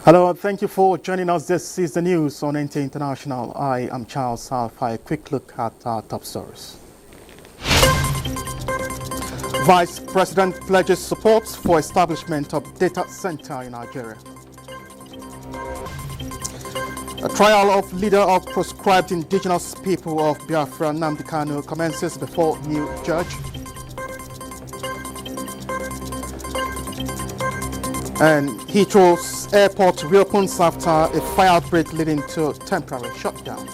Hello, and thank you for joining us. This is the news on NTAi International. I am Charles Alpha. A quick look at our top stories. Vice President pledges support for establishment of data center in Nigeria. A trial of leader of proscribed indigenous people of Biafra, Nnamdi Kanu, commences before new judge. And Heathrow's airport reopens after a fire outbreak leading to temporary shutdown.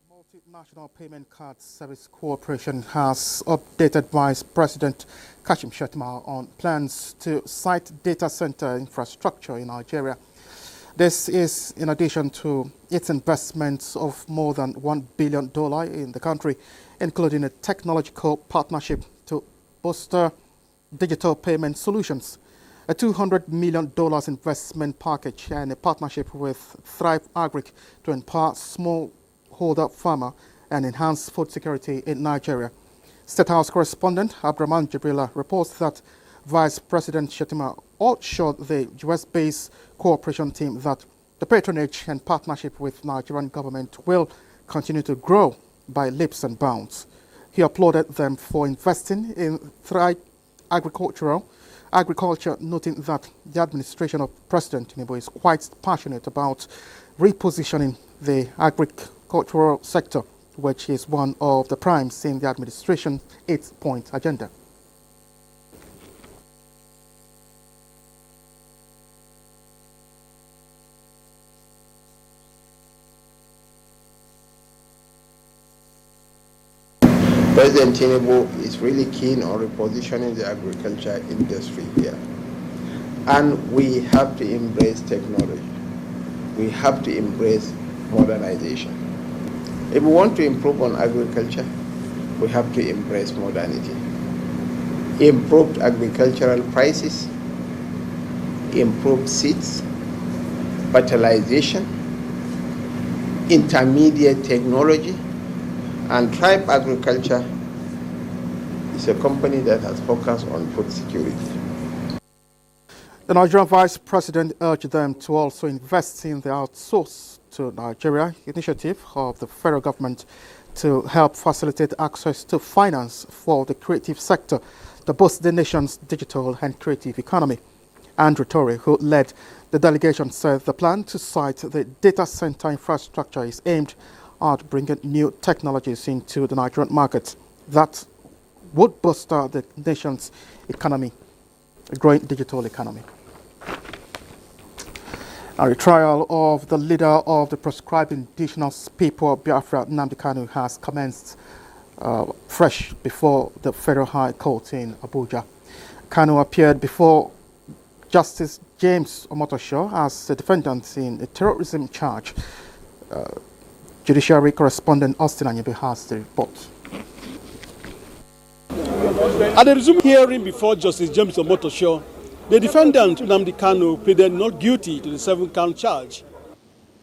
Multinational Payment Card Service Corporation has updated Vice President Kashim Shettima on plans to site data center infrastructure in Nigeria. This is in addition to its investments of more than $1 billion in the country, including a technological partnership to bolster digital payment solutions, a $200 million investment package, and a partnership with Thrive Agric to empower smallholder farmer and enhance food security in Nigeria. State House correspondent Abdurrahman Jibrila reports that Vice President Shettima assured the US-based cooperation team that the patronage and partnership with Nigerian government will continue to grow by leaps and bounds. He applauded them for investing in Thrive Agriculture, noting that the administration of President Tinubu is quite passionate about repositioning the agricultural sector, which is one of the primes in the administration's 8-point agenda. President Tinubu is really keen on repositioning the agriculture industry here. And we have to embrace technology. We have to embrace modernization. If we want to improve on agriculture, we have to embrace modernity. Improved agricultural prices, improved seeds, fertilization, intermediate technology, and Thrive Agriculture is a company that has focused on food security. The Nigerian Vice President urged them to also invest in the Outsource to Nigeria initiative of the federal government to help facilitate access to finance for the creative sector to boost the nation's digital and creative economy. Andrew Torre, who led the delegation, said the plan to site the data center infrastructure is aimed at bringing new technologies into the Nigerian market that would bolster the nation's economy, a growing digital economy. Now, the trial of the leader of the proscribed indigenous people of Biafra, Nnamdi Kanu, has commenced fresh before the Federal High Court in Abuja. Kanu appeared before Justice James Omotosho as a defendant in a terrorism charge. Judiciary correspondent Austin Anyebe has the report. At the resumed hearing before Justice James Omotosho, the defendant, Nnamdi Kanu, pleaded not guilty to the 7-count charge.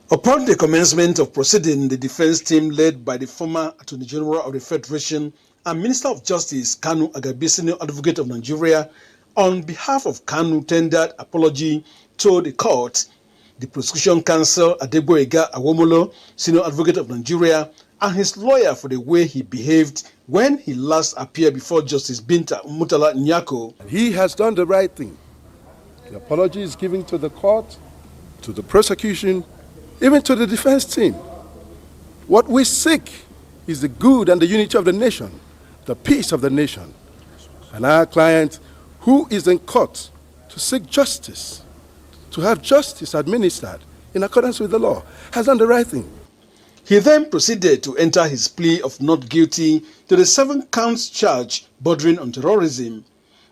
Upon the commencement of proceeding, the defense team led by the former Attorney General of the Federation and Minister of Justice, Kanu Agabi, Senior Advocate of Nigeria, on behalf of Kanu, tendered apology to the court. The prosecution counsel, Adegboyega Awomolo, Senior Advocate of Nigeria, and his lawyer for the way he behaved when he last appeared before Justice Binta Mutala Nyako. He has done the right thing. The apology is given to the court, to the prosecution, even to the defense team. What we seek is the good and the unity of the nation, the peace of the nation. And our client, who is in court to seek justice, to have justice administered in accordance with the law, has done the right thing. He then proceeded to enter his plea of not guilty to the 7-count charge bordering on terrorism.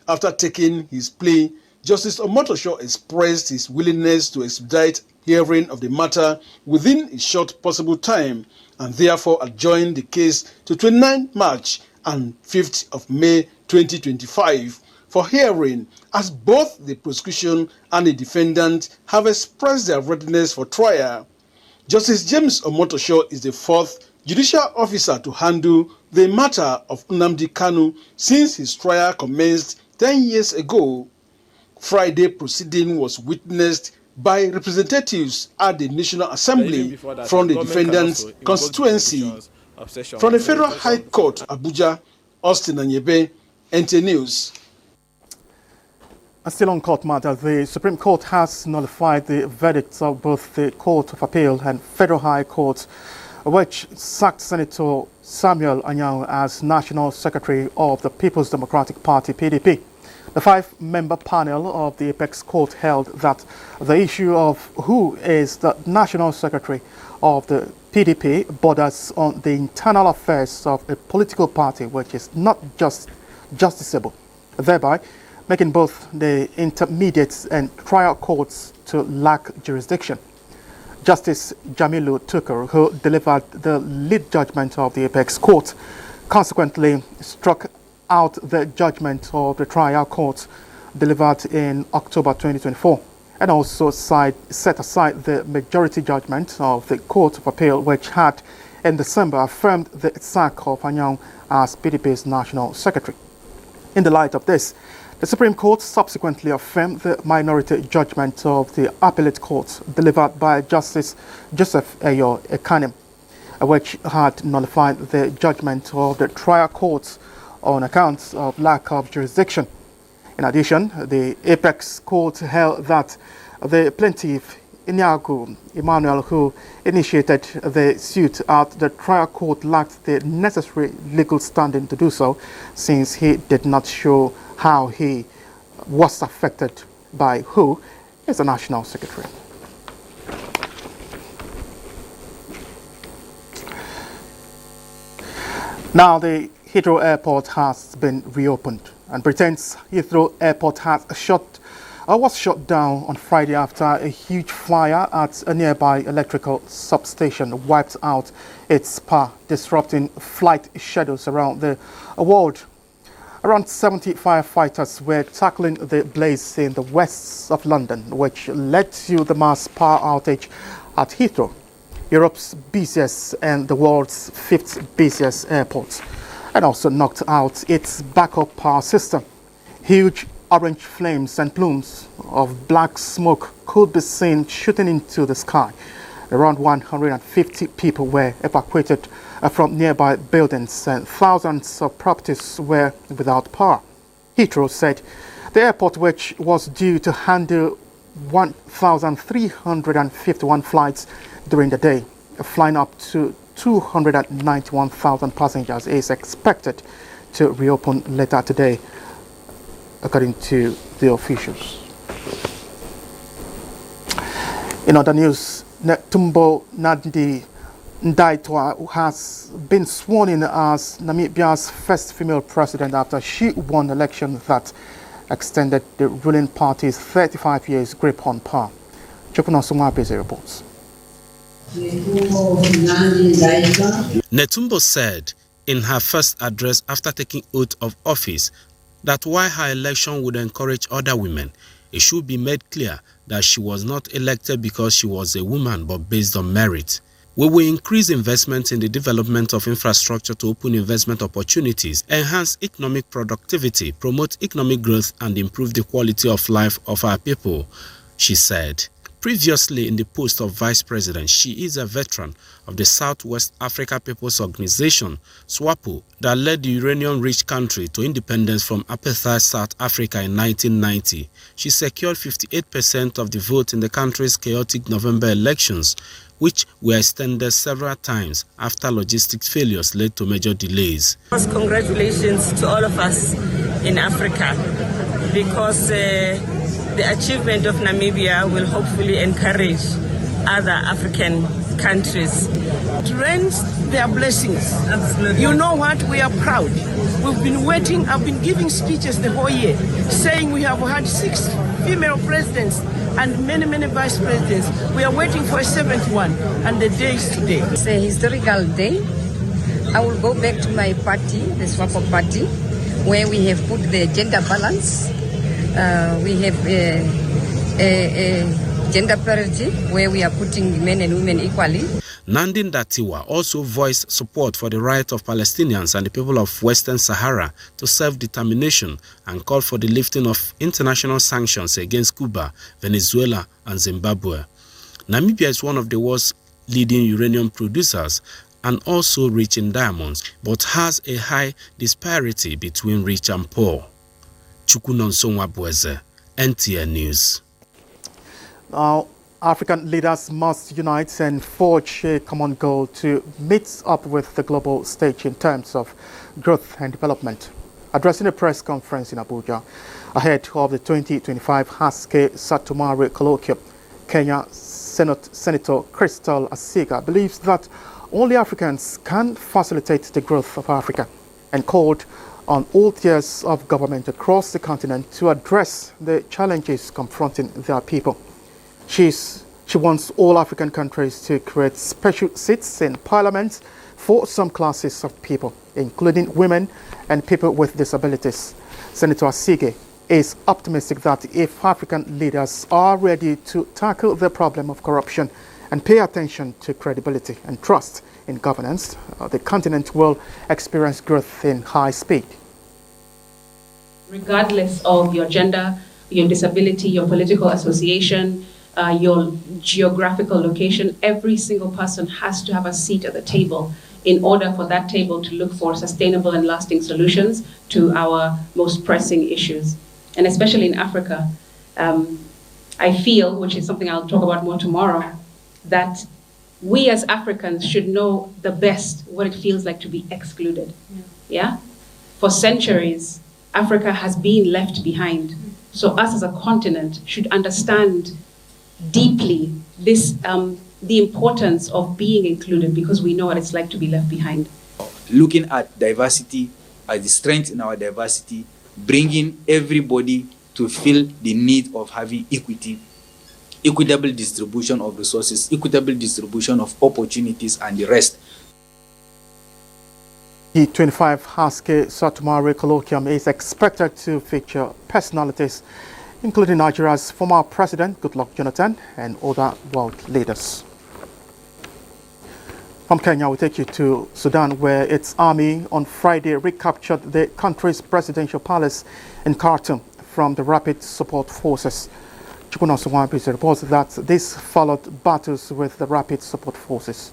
After taking his plea, Justice Omotosho expressed his willingness to expedite hearing of the matter within a short possible time and therefore adjourned the case to 29 March and 5th of May 2025 for hearing, as both the prosecution and the defendant have expressed their readiness for trial. Justice James Omotosho is the 4th judicial officer to handle the matter of Nnamdi Kanu since his trial commenced 10 years ago. Friday proceeding was witnessed by representatives at the National Assembly from the defendant's constituency. From the Federal High Court, Abuja, Austin Anyebe, NTAi News. Still on court matters, the Supreme Court has nullified the verdicts of both the Court of Appeal and Federal High Court, which sacked Senator Samuel Anyang as National Secretary of the People's Democratic Party, PDP. The 5-member panel of the Apex Court held that the issue of who is the National Secretary of the PDP borders on the internal affairs of a political party which is not just justiciable, thereby making both the intermediate and trial courts to lack jurisdiction. Justice Jamilu Tukur, who delivered the lead judgment of the Apex Court, consequently struck out the judgment of the trial court delivered in October 2024 and also set aside the majority judgment of the Court of Appeal, which had in December affirmed the sack of Anyang as PDP's National Secretary. In the light of this, the Supreme Court subsequently affirmed the minority judgment of the Appellate Court delivered by Justice Joseph Ayo Ekanem, which had nullified the judgment of the trial courts on account of lack of jurisdiction. In addition, the Apex Court held that the plaintiff, Inyagu Emmanuel, who initiated the suit at the trial court, lacked the necessary legal standing to do so, since he did not show how he was affected by who is the National Secretary. Now, the Heathrow Airport has been reopened, and Britain's Heathrow Airport was shut down on Friday after a huge fire at a nearby electrical substation wiped out its power, disrupting flight schedules around the world. Around 70 firefighters were tackling the blaze in the west of London, which led to the mass power outage at Heathrow, Europe's busiest and the world's 5th busiest airport, and also knocked out its backup power system. Huge orange flames and plumes of black smoke could be seen shooting into the sky. Around 150 people were evacuated from nearby buildings and thousands of properties were without power. Heathrow said the airport, which was due to handle 1,351 flights during the day, flying up to 291,000 passengers, is expected to reopen later today, according to the officials. In other news, Netumbo Nandi-Ndaitwah has been sworn in as Namibia's first female president after she won an election that extended the ruling party's 35 years grip on power. Chukuna Sumabeze reports. Netumbo said in her first address after taking oath of office that while her election would encourage other women, it should be made clear that she was not elected because she was a woman but based on merit. We will increase investment in the development of infrastructure to open investment opportunities, enhance economic productivity, promote economic growth, and improve the quality of life of our people, she said. Previously in the post of Vice President, she is a veteran of the Southwest Africa People's Organization, SWAPO, that led the uranium-rich country to independence from apartheid South Africa in 1990. She secured 58% of the vote in the country's chaotic November elections, which were extended several times after logistics failures led to major delays. Congratulations to all of us in Africa, because the achievement of Namibia will hopefully encourage other African countries to rain their blessings. Absolutely. You know what? We are proud. We've been waiting. I've been giving speeches the whole year saying we have had 6 female presidents and many vice presidents. We are waiting for a 7th one, and the day is today. It's a historical day. I will go back to my party, the SWAPO party, where we have put the gender balance. We have a gender parity where we are putting men and women equally. Nandin Datiwa also voiced support for the right of Palestinians and the people of Western Sahara to self-determination and called for the lifting of international sanctions against Cuba, Venezuela and Zimbabwe. Namibia is one of the world's leading uranium producers and also rich in diamonds, but has a high disparity between rich and poor. Chukwunonsonwa Bueze, NTAi News. Now, African leaders must unite and forge a common goal to meet up with the global stage in terms of growth and development. Addressing a press conference in Abuja ahead of the 2025 Haske Satumari colloquium, Kenya Senator Crystal Asiga believes that only Africans can facilitate the growth of Africa and called on all tiers of government across the continent to address the challenges confronting their people. She wants all African countries to create special seats in parliament for some classes of people, including women and people with disabilities. Senator Asige is optimistic that if African leaders are ready to tackle the problem of corruption and pay attention to credibility and trust in governance, the continent will experience growth in high speed. Regardless of your gender, your disability, your political association, your geographical location, every single person has to have a seat at the table in order for that table to look for sustainable and lasting solutions to our most pressing issues. And especially in Africa, I feel, which is something I'll talk about more tomorrow, that we as Africans should know the best what it feels like to be excluded. Yeah? For centuries, Africa has been left behind. So us as a continent should understand deeply this, the importance of being included, because we know what it's like to be left behind. Looking at diversity, at the strength in our diversity, bringing everybody to feel the need of having equity, equitable distribution of resources, equitable distribution of opportunities, and the rest. The 25 Haske Satumari colloquium is expected to feature personalities including Nigeria's former president, Goodluck Jonathan, and other world leaders. From Kenya, we take you to Sudan, where its army on Friday recaptured the country's presidential palace in Khartoum from the Rapid Support Forces. Chukwunonsonwa reports that this followed battles with the Rapid Support Forces.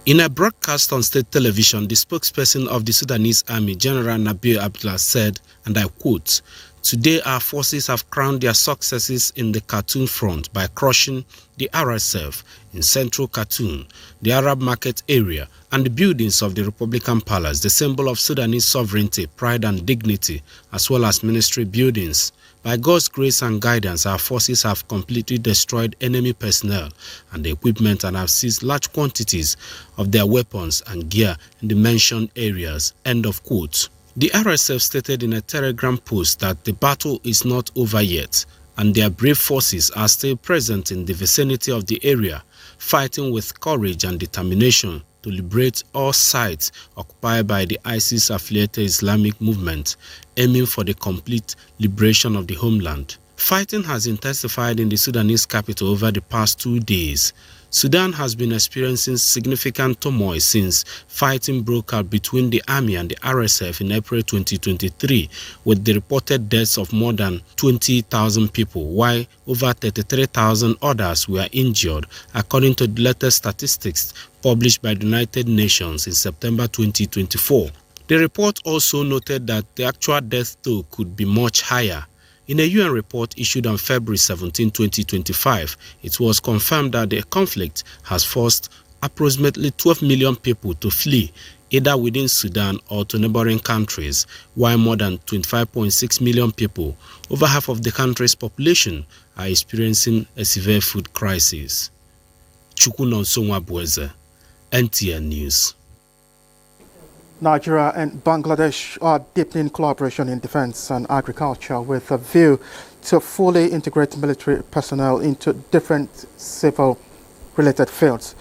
In a broadcast on state television, the spokesperson of the Sudanese army, General Nabil Abdullah, said, and I quote, "Today our forces have crowned their successes in the Khartoum front by crushing the RSF in central Khartoum, the Arab market area, and the buildings of the Republican Palace, the symbol of Sudanese sovereignty, pride and dignity, as well as ministry buildings. By God's grace and guidance, our forces have completely destroyed enemy personnel and equipment and have seized large quantities of their weapons and gear in the mentioned areas." End of quote. The RSF stated in a telegram post that the battle is not over yet and their brave forces are still present in the vicinity of the area, fighting with courage and determination to liberate all sites occupied by the ISIS-affiliated Islamic movement, aiming for the complete liberation of the homeland. Fighting has intensified in the Sudanese capital over the past 2 days. Sudan has been experiencing significant turmoil since fighting broke out between the army and the RSF in April 2023, with the reported deaths of more than 20,000 people, while over 33,000 others were injured, according to the latest statistics published by the United Nations in September 2024. The report also noted that the actual death toll could be much higher. In a UN report issued on February 17, 2025, it was confirmed that the conflict has forced approximately 12 million people to flee, either within Sudan or to neighboring countries, while more than 25.6 million people, over half of the country's population, are experiencing a severe food crisis. Chukwunonsonwa Bueze, NTAi News. Nigeria and Bangladesh are deepening collaboration in defense and agriculture with a view to fully integrate military personnel into different civil-related fields.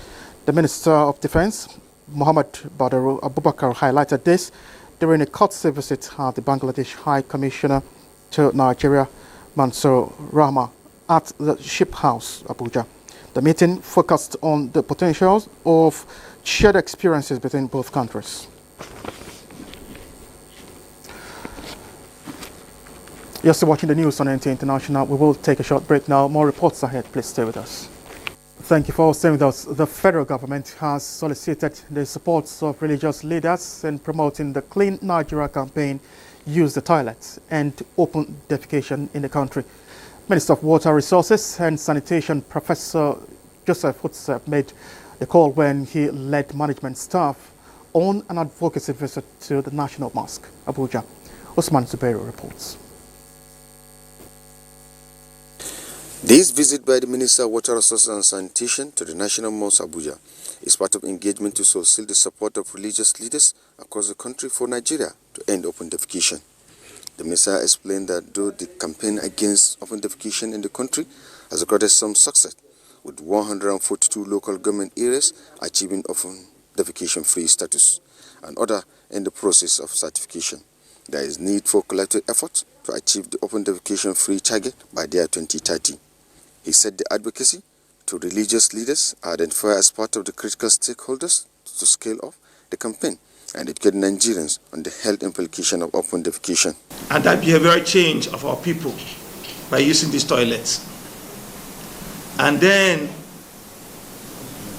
The Minister of Defense, Muhammad Badaru Abubakar, highlighted this during a courtesy visit at the Bangladesh High Commissioner to Nigeria, Mansour Rahma, at the Ship House, Abuja. The meeting focused on the potentials of shared experiences between both countries. You're still watching the news on NTAi International. We will take a short break now. More reports ahead. Please stay with us. Thank you for staying with us. The federal government has solicited the support of religious leaders in promoting the Clean Nigeria campaign, Use the Toilets, and open defecation in the country. Minister of Water Resources and Sanitation, Professor Joseph Hutsep, made the call when he led management staff on an advocacy visit to the National Mosque, Abuja. Usman Zubairu reports. This visit by the Minister of Water Resources and Sanitation to the National Mosque Abuja is part of engagement to solicit the support of religious leaders across the country for Nigeria to end open defecation. The Minister explained that though the campaign against open defecation in the country has recorded some success, with 142 local government areas achieving open defecation-free status and others in the process of certification, there is need for collective effort to achieve the open defecation-free target by the year 2030. He said the advocacy to religious leaders identified as part of the critical stakeholders to scale up the campaign and educate Nigerians on the health implication of open defecation. And that behavioral change of our people by using these toilets. And then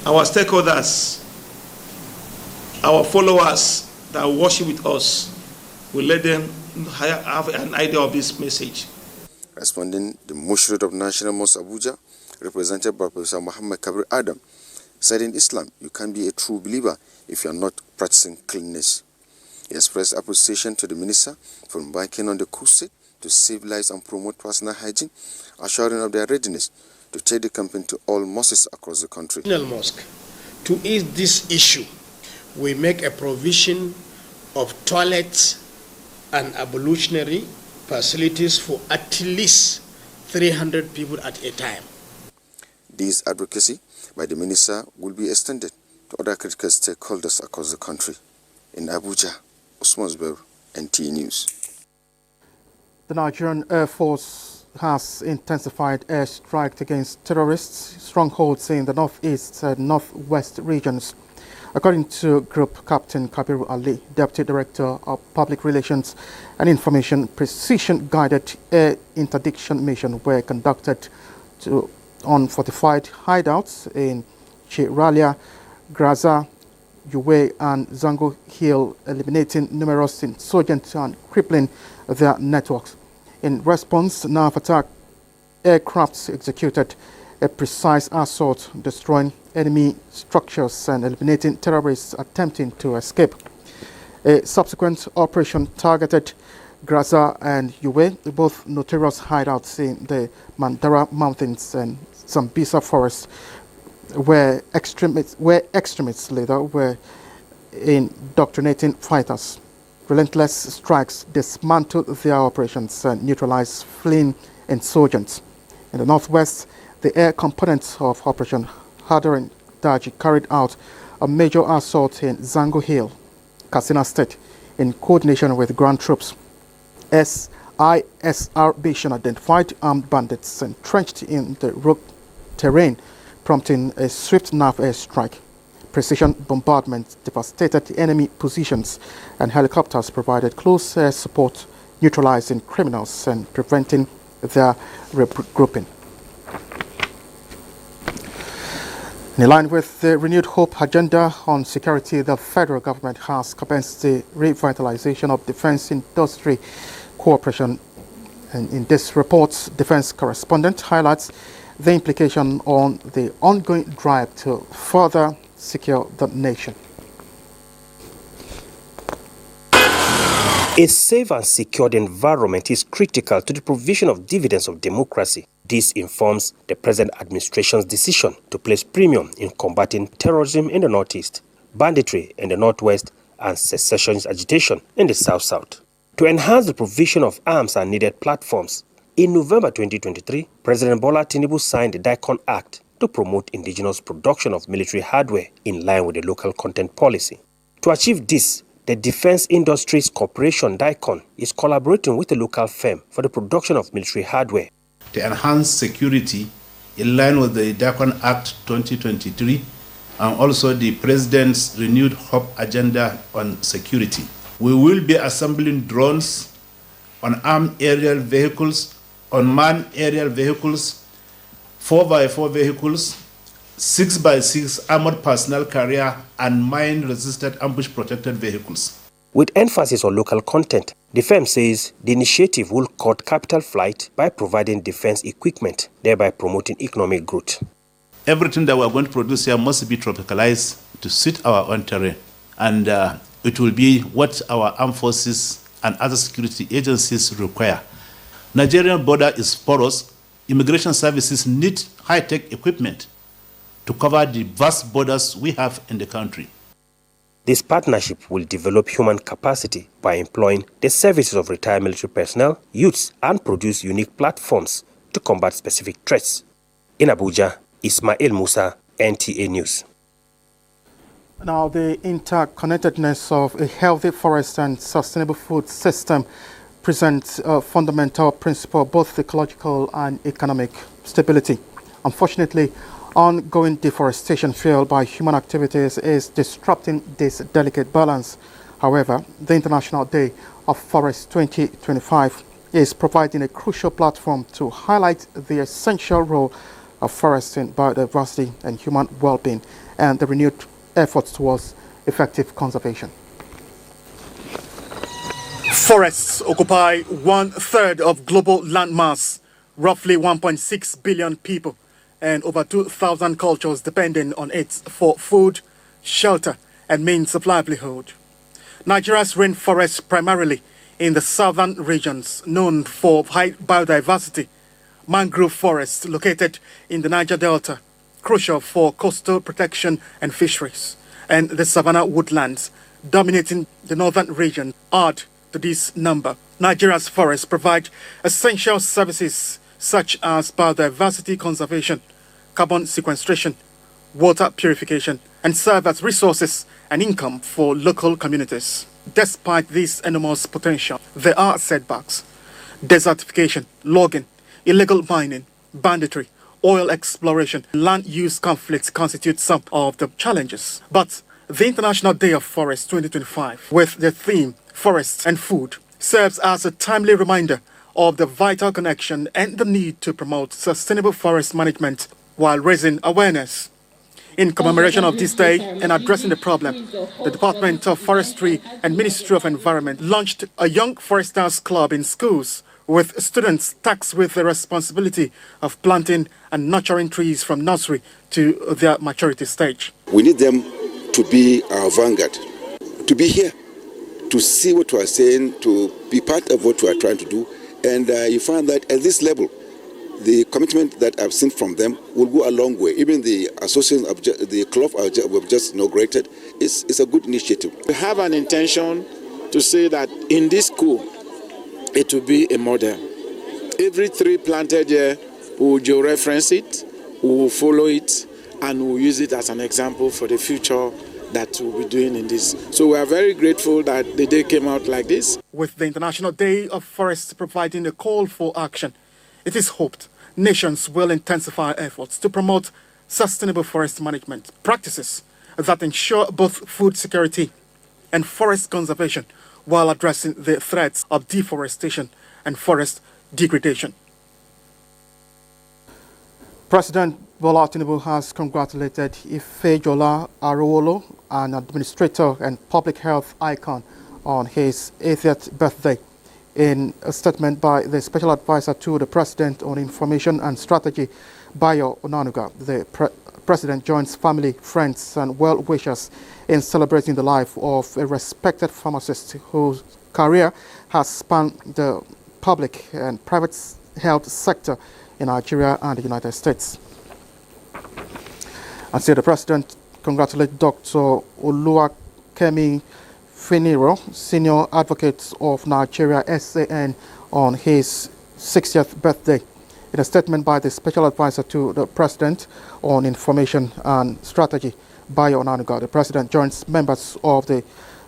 our stakeholders, our followers that worship with us, will let them have an idea of this message. Responding, the Mushrid of National Mosque Abuja, represented by Professor Muhammad Kabir Adam, said in Islam, you can be a true believer if you are not practicing cleanliness. He expressed appreciation to the minister for embarking on the crusade to save lives and promote personal hygiene, assuring of their readiness to take the campaign to all mosques across the country. National Mosque, to ease this issue, we make a provision of toilets and ablutionary facilities for at least 300 people at a time. This advocacy by the minister will be extended to other critical stakeholders across the country. In Abuja, Usman Zubairu, NTAi News. The Nigerian Air Force has intensified airstrikes against terrorists strongholds in the northeast and northwest regions. According to Group Captain Kabiru Ali, Deputy Director of Public Relations and Information, precision-guided air interdiction missions were conducted on fortified hideouts in Chiralia, Graza, Uwe, and Zango Hill, eliminating numerous insurgents and crippling their networks. In response, NAF attack aircrafts executed a precise assault, destroying enemy structures and eliminating terrorists attempting to escape. A subsequent operation targeted Graza and Uwe, both notorious hideouts in the Mandara Mountains and Sambisa Forest, where extremists later were indoctrinating fighters. Relentless strikes dismantled their operations and neutralized fleeing insurgents. In the northwest, the air component of Operation Hadarin Daji carried out a major assault in Zango Hill, Katsina State, in coordination with ground troops. SISR Mission identified armed bandits entrenched in the rock terrain, prompting a swift NAF airstrike. Precision bombardment devastated enemy positions, and helicopters provided close air support, neutralizing criminals and preventing their regrouping. In line with the renewed hope agenda on security, the federal government has commenced the revitalization of defense industry cooperation. And in this report, defense correspondent highlights the implication on the ongoing drive to further secure the nation. A safe and secured environment is critical to the provision of dividends of democracy. This informs the present administration's decision to place premium in combating terrorism in the northeast, banditry in the northwest, and secessionist agitation in the south-south. To enhance the provision of arms and needed platforms, in November 2023, President Bola Tinubu signed the DICON Act to promote indigenous production of military hardware in line with the local content policy. To achieve this, the Defense Industries Corporation DICON is collaborating with a local firm for the production of military hardware. To enhance security in line with the Dakon Act 2023 and also the President's renewed hope agenda on security. We will be assembling drones, unarmed aerial vehicles, unmanned aerial vehicles, 4x4 vehicles, 6x6 armored personnel carrier, and mine-resistant ambush-protected vehicles. With emphasis on local content, the firm says the initiative will cut capital flight by providing defense equipment, thereby promoting economic growth. Everything that we're going to produce here must be tropicalized to suit our own terrain. And it will be what our armed forces and other security agencies require. Nigerian border is porous. Immigration services need high-tech equipment to cover the vast borders we have in the country. This partnership will develop human capacity by employing the services of retired military personnel, youths, and produce unique platforms to combat specific threats. In Abuja, Ismail Musa, NTAi News. Now, the interconnectedness of a healthy forest and sustainable food system presents a fundamental principle of both ecological and economic stability. Unfortunately, ongoing deforestation fueled by human activities is disrupting this delicate balance. However, the International Day of Forest 2025 is providing a crucial platform to highlight the essential role of forests in biodiversity and human well-being and the renewed efforts towards effective conservation. Forests occupy 1/3 of global landmass, roughly 1.6 billion people, and over 2,000 cultures depending on it for food, shelter, and means of livelihood. Nigeria's rainforests, primarily in the southern regions, known for high biodiversity, mangrove forests located in the Niger Delta, crucial for coastal protection and fisheries, and the savanna woodlands, dominating the northern region, add to this number. Nigeria's forests provide essential services such as biodiversity conservation, carbon sequestration, water purification, and serve as resources and income for local communities. Despite this enormous potential, there are setbacks. Desertification, logging, illegal mining, banditry, oil exploration, land use conflicts constitute some of the challenges. But the International Day of Forest 2025, with the theme Forests and Food, serves as a timely reminder of the vital connection and the need to promote sustainable forest management while raising awareness. In commemoration of this day and addressing the problem, the Department of Forestry and Ministry of Environment launched a Young Foresters Club in schools with students tasked with the responsibility of planting and nurturing trees from nursery to their maturity stage. We need them to be our vanguard, to be here, to see what we are saying, to be part of what we are trying to do. And you find that at this level, the commitment that I've seen from them will go a long way. Even the association, the club we've just inaugurated, is a good initiative. We have an intention to say that in this school, it will be a model. Every tree planted here, we will georeference it, we will follow it, and we will use it as an example for the future that we'll be doing in this. So we are very grateful that the day came out like this. With the International Day of Forests providing a call for action, it is hoped nations will intensify efforts to promote sustainable forest management practices that ensure both food security and forest conservation while addressing the threats of deforestation and forest degradation. President Bola Tinubu has congratulated Ifejola Arowolo, an administrator and public health icon, on his 80th birthday. In a statement by the Special Advisor to the President on Information and Strategy, Bayo Onanuga, the President joins family, friends, and well-wishers in celebrating the life of a respected pharmacist whose career has spanned the public and private health sector in Nigeria and the United States. And so the President congratulated Dr. Oluwakemi Finiro, Senior Advocate of Nigeria, SAN, on his 60th birthday. In a statement by the Special Advisor to the President on Information and Strategy, Bayo Onanuga, the President joins members of the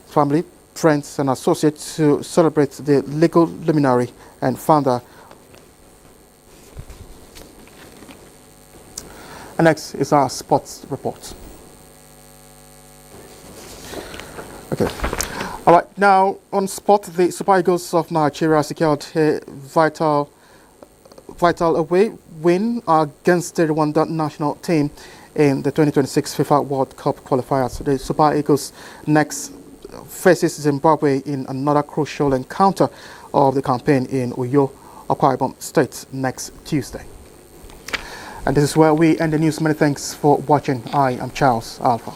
family, friends, and associates to celebrate the legal luminary and founder And next is our sports report. Okay. All right, now on sport, the Super Eagles of Nigeria secured a vital away win against the Rwanda national team in the 2026 FIFA World Cup qualifiers. The Super Eagles next faces Zimbabwe in another crucial encounter of the campaign in Uyo, Akwa Ibom State next Tuesday. And this is where we end the news. Many thanks for watching. I am Charles Alpha.